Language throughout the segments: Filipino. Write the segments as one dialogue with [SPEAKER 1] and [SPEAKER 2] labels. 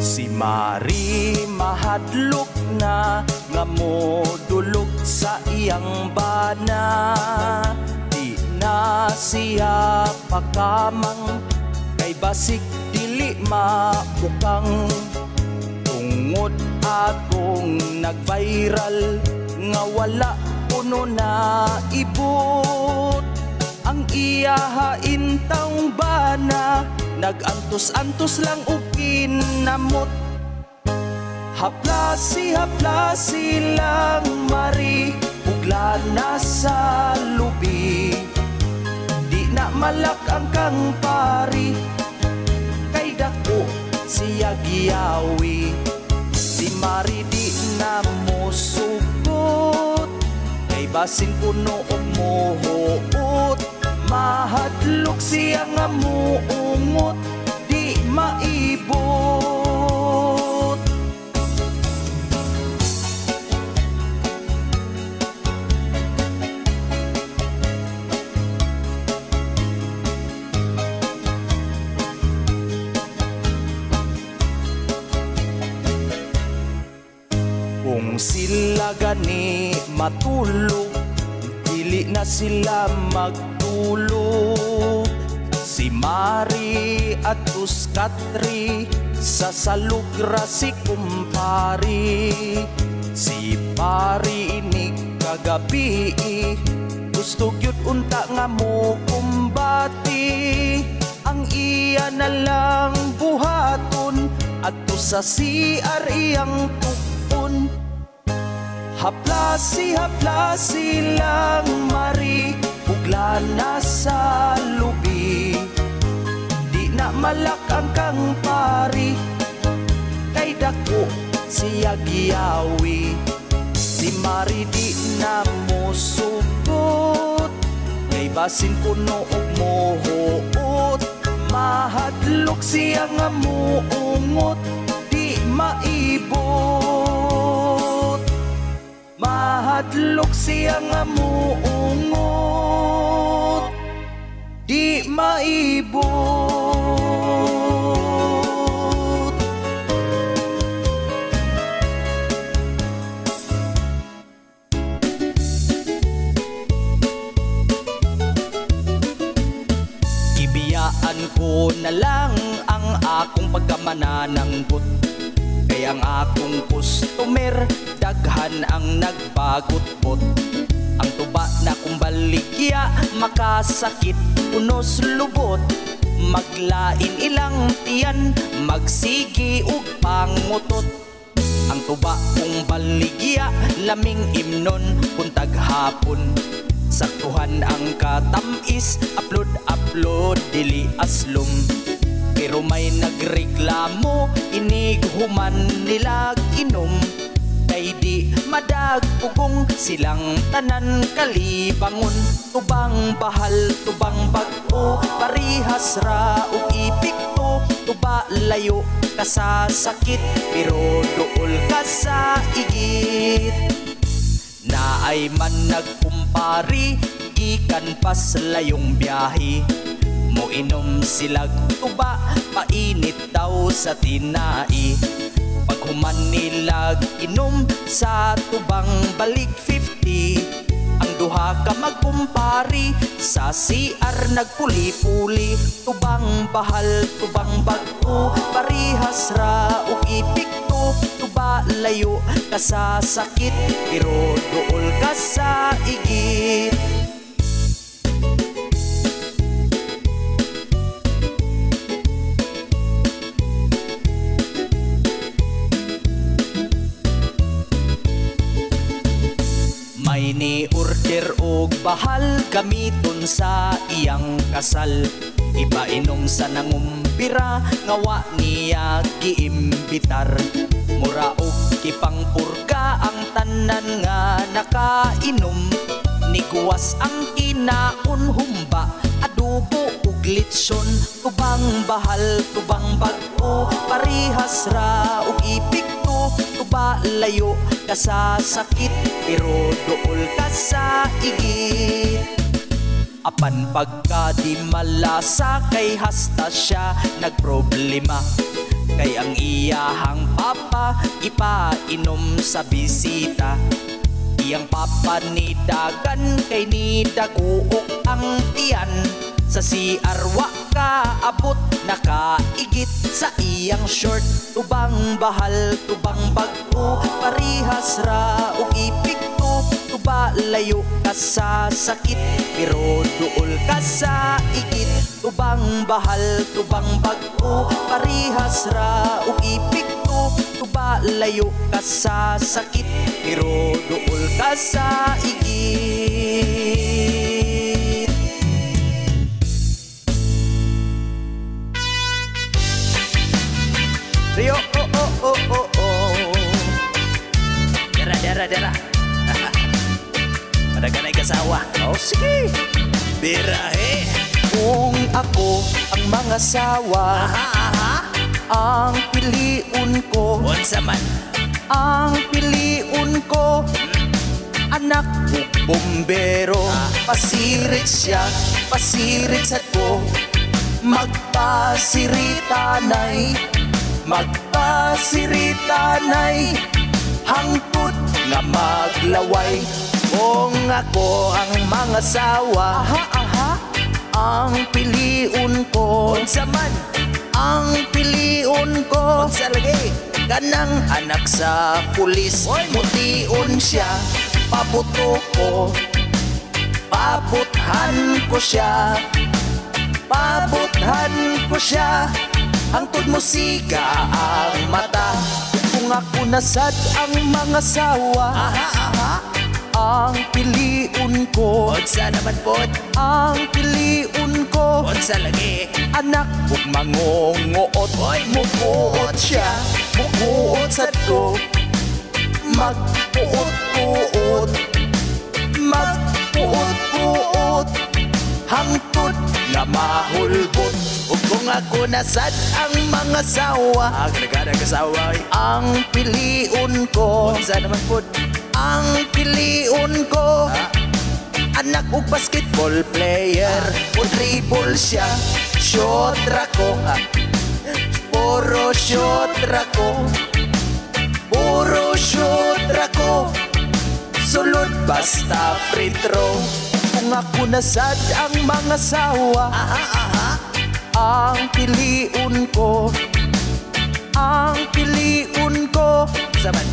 [SPEAKER 1] Si Mari mahadlok na nga modulog sa iyang bana. Di na siya pakamang kay basik dili mabukang. Tungod akong nag-viral nga wala puno na ibot. Ang iyahain taong bana nag-antos-antos lang o kinamot. Haplasi lang Mari, ugla na sa lubi. Di na malak ang kang pari, kay dako siya giyawi. Si Mari di na mo sugot, kay basin puno o mohuot. Mahadlok siya nga muungot, di maibot. Kung sila gani matulog, dili na sila magtulog. Si Mari at Katri sa salugra si kumpari. Si pari inig kagabi, gusto gyud unta nga mo kumbati. Ang iya na lang buhaton adto sa CR iyang tukon. Haplasi lang Mari, ugla na sa lubi. Di na malak ang kang pari, kay dako siya giyawi. Si Mari di na mo sugot, kay basin puno og mohuot. Mahadlok siya nga muungot, di maibot. Mahadlok siya nga muungot, di maibot. Ibiyaan ko na lang ang akong pagkamanananggot, kay ang akong customer daghan ang nagbagot-bot. Ang tuba na kong baligya makasakit unos lubot. Maglain ilang tiyan, magsigi ug pangutot. Ang tuba kong baligya laming imnon kung taghapon. Saktuhan ang katamis, upload dili aslom. Pero may nagreklamo, inig human nilag inom. Kay di madagpugong silang tanan kalibangon. Tubang bahal, tubang bag-o, parihas ra ug ipikto. Tuba layo ka sa sakit, pero duol ka sa igit. Naay man nagkumpari, ikan pas layong biyahe. Moinom silag tuba, painit daw sa tinai. Paghuman nilag inom sa tubang balik 50. Ang duha ka magkumpari, sa CR nagpuli-puli. Tubang bahal, tubang bag-o, parihas ra ug ipikto. Tuba layo ka sa sakit, pero duol ka sa igit. May ni-order og bahal gamiton sa iyang kasal. Ipainom sa nangumpira, ngawa niya giimbitar. Mura og kipangpurga ang tanan nga nakainom. Niguwas ang kinaon, humba, adobo ug litson. Tubang bahal, tubang bag-o, parihas ra ug ipikto. Tuba layo ka sa sakit, pero duol ka sa igit. Apan pagka di malasa, kay hasta siya nagproblema. Kay ang iyahang papa ipainom sa bisita. Iyang papa ni dagan kay ni daguok ang tiyan. Sa CR wa ka abot nakaigit sa iyang short. Tubang bahal, tubang bag-o, parihas ra og ipikto. Tuba layo ka sa sakit, pero duol ka sa igit. Tubang bahal, tubang bag-o, parihas ra og ipikto. Tuba layo ka sa sakit, pero duol ka sa igit. Rio, oh. Dara. Madaganay kasawa. Oh, sige. Birahe. Kung ako ang mga sawa, ang piliun ko. Unsa man? Ang piliun ko. Anak ko, bombero. Pasirit siya, pasirit sa ko. Magpasiritanay, magpasiritanay. Hangtod nga maglaway. Kung ako ang mga sawa, ang piliun ko. Unsa man? Ang piliun ko. Unsa lagi? Kanang anak sa pulis. Mutiun siya, pabuto ko. Pabuthan ko siya, pabuthan ko siya. Hangtod musika ang mata. Kung ako nasad ang mga sawa, ang piliun ko. Unsa naman pod? Ang piliun ko. Unsa lagi? Anak ug mangunguot. Mukuot siya, mukuot sad ko. Magpuot-puot, magpuot-puot. Hangtod nga mahulbot. Ug kung ako nasad ang mga sawa, agregada kasawa, ang piliun ko. Unsa naman pod? Ang piliun ko. Anak ug basketball player. O dribble siya, shot ra ko. Puro shot ra ko, puro shot ra ko. Sulod basta free throw. Kung ako nasad ang mga sawa, ang piliun ko. Ang piliun ko. Saman,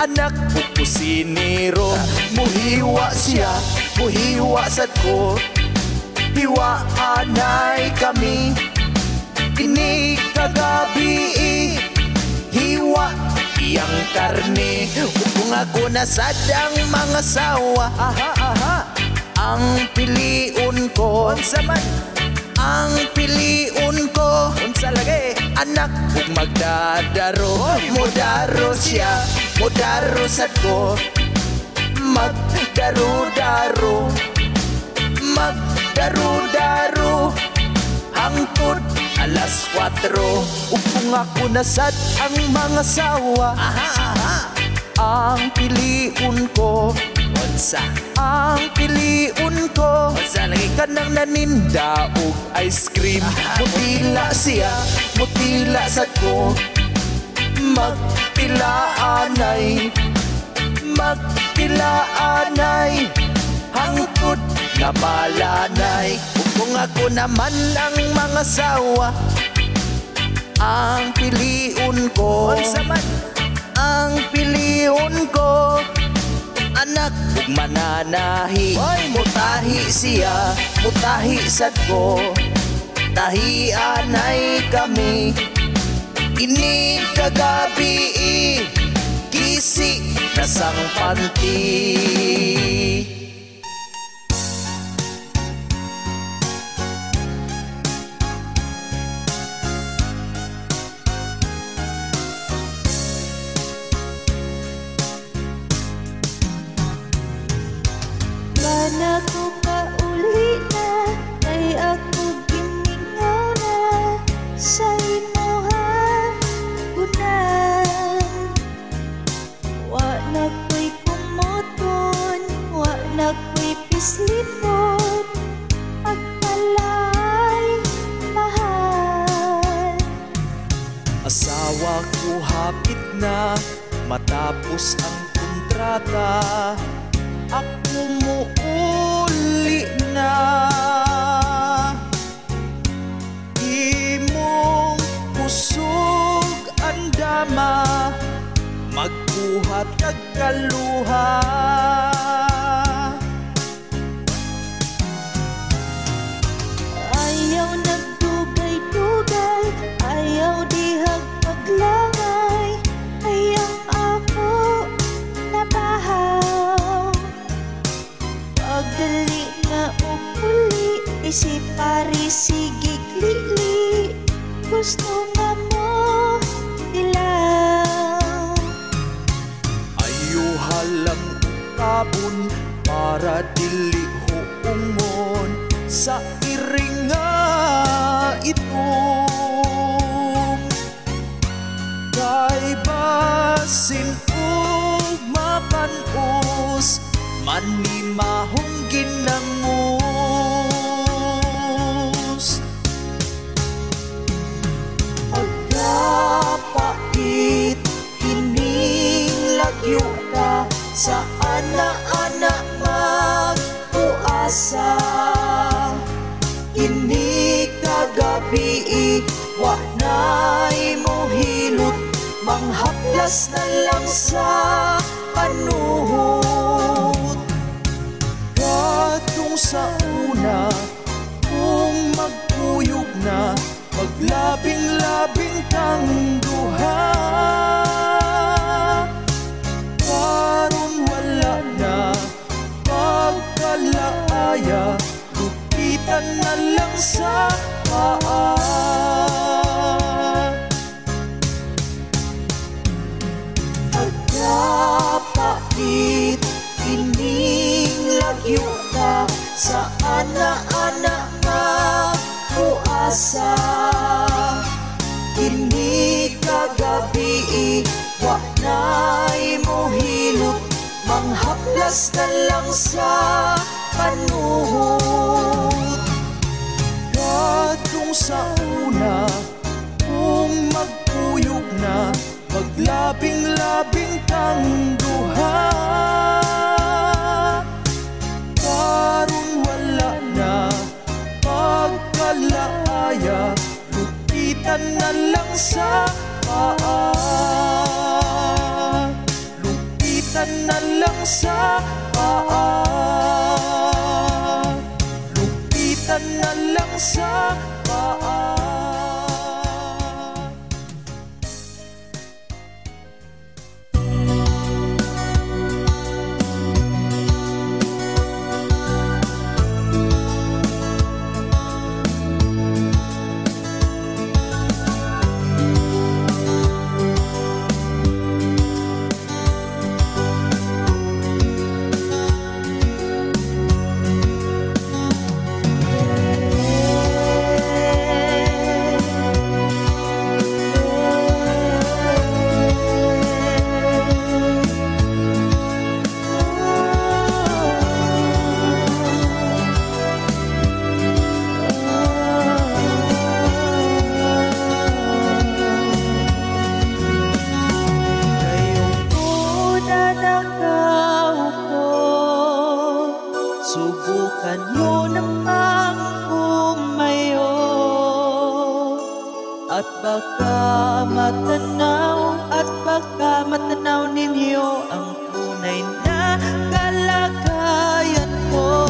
[SPEAKER 1] anak ko kusinero. Muhiwa siya, muhiwa sad ko. Hiwa anay kami. Kini kagabi hiwa iyang karne. Kung ako nasad ang mga sawa, ang piliun ko. Unsa man? Ang piliun ko. Unsa lagi? Anak ug magdadaro. Modaro siya, modaro sad ko. Magdaro-daro, magdaro-daro. Hangtod alas 4. Ug kung ako nasad ang mga sawa, ang piliun ko. Unsa? Ang piliun ko. Unsa lagi? Kanang naninda og ice cream. Mutila siya, mutila sad ko. Magpilaanay, magpilaanay. Hangtod nga malanay. Kung ako naman ang mga sawa, ang piliun ko. Unsa man? Ang piliun ko. Anak ug mananahi. Mutahi siya, mutahi sad ko. Tahianay kami. Ini kagabi kisi nasang panti.
[SPEAKER 2] Mana ko kauli na, kay ako gimingaw na sa imuhang gunan. Wa na ko'y kumoton, wa
[SPEAKER 1] Asawa ko hapit na matapos ang kontrata, ako muuli na. Imong kusog andama, magbuhat kag kaluha.
[SPEAKER 2] Ayaw nagdugay-dugay, ayaw dihag paglangay, hayang ako nabahaw. Pagdali na uli, isip pari sigig li, gusto nga mo ilaw.
[SPEAKER 1] Ayuha lang ukabon para dili huungon sa iring nga itong. Kay basin ug mapanos, manimahong ginangus. Pagkapait kining lagyo ka, sa ana-ana magpuasa. Ini kagabi wa na'y mo hilot, manghaplas na lang sa panuhot. Katong sa una kung magpuyog na, maglabing-labing kang duha. Karon wala na pagkalaaya, lupitan na lang sa paa. Pagkapait kining lagyo ka, sa ana-ana magpuasa. Kini kagabi wa na'y mo hilot, manghaplas na lang sa panuhot. Katong sa una kung magpuyog na, maglabing-labing kang duha. Karon wala na pagkalaaya, lupitan na lang sa paa. Lupitan na lang sa paa. Lupitan na lang sa paa. Subukan nyo namang umayo, at baka matanaw ninyo ang tunay na kalagayan ko.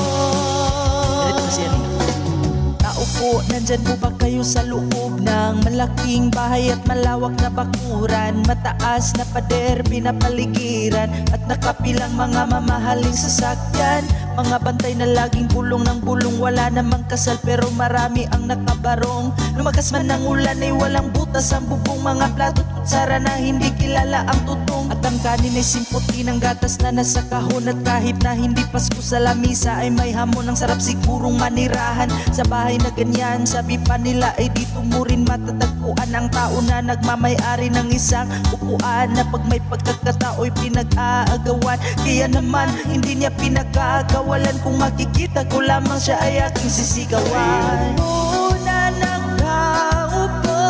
[SPEAKER 1] Tao po, nandyan po ba kayo sa loob ng malaking bahay at malawak na bakuran? Mataas na pader, pinapaligiran, at nakapilang mga mamahaling sasakyan. Mga bantay na laging bulong ng bulong, wala namang kasal pero marami ang nakabarong. Lumakas man ng ulan ay walang butas ang bubong, mga plato at kutsara na hindi kilala ang tutong. At ang kanin ay simputi ng gatas na nasa kahon, at kahit na hindi Pasko sa lamisa ay may hamon. Ang sarap sigurong manirahan sa bahay na ganyan. Sabi pa nila ay dito mo rin matatagpuan ang tao na nagmamay-ari ng isang upuan, na pag may pagkakatao'y pinag-aagawan. Kaya naman hindi niya pinag-aagawalan, kung makikita ko lamang siya ay aking sisigawan. Muna nagkaupo,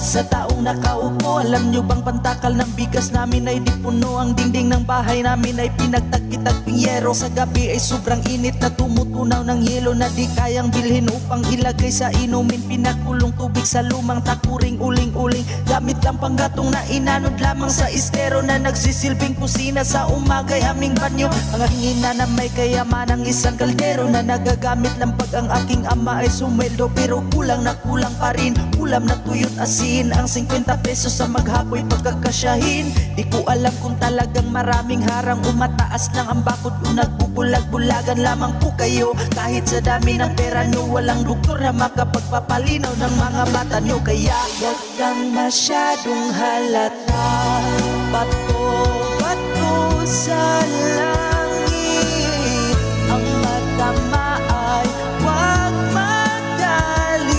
[SPEAKER 1] sa taong nakaupo. Alam nyo bang pantakal ng bigas namin ay di puno? Ang dingding ng bahay namin ay pinagtagpi-tagping yero. Sa gabi ay sobrang init na tumutunaw ng yelo na di kayang bilhin upang ilagay sa inumin. Pinakulong tubig sa lumang takuring uling-uling. Gamit lang panggatong na inanod lamang sa estero na nagsisilbing kusina sa umagay aming banyo. Ang aking ina na may kayamanang isang kaldero na nagagamit lang pag ang aking ama ay sumweldo. Pero kulang na kulang pa rin, ulam na tuyot asin. Ang 50 pesos sa maghapoy pagkakasyahin. Di ko alam kung talagang maraming harang umataas lang ang bakod o nagbubulag-bulagan lamang po kayo. Kahit sa dami ng pera nyo, walang doktor na makapagpapalinaw ng mga mata nyo. Kaya huwag kang masyadong halata. Bato-bato sa langit. Ang matama ay huwag magalit.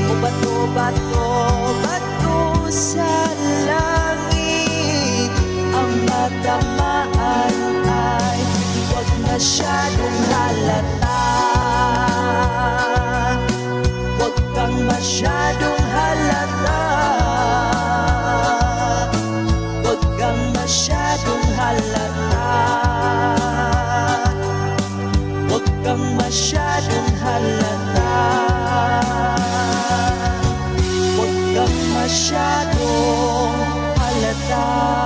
[SPEAKER 1] O bato-bato, bato sa langit. Ang matamaan ay huwag masyadong halata. Huwag kang masyadong halata. Huwag kang masyadong halata. Huwag kang masyadong halata. Huwag kang masyadong halata.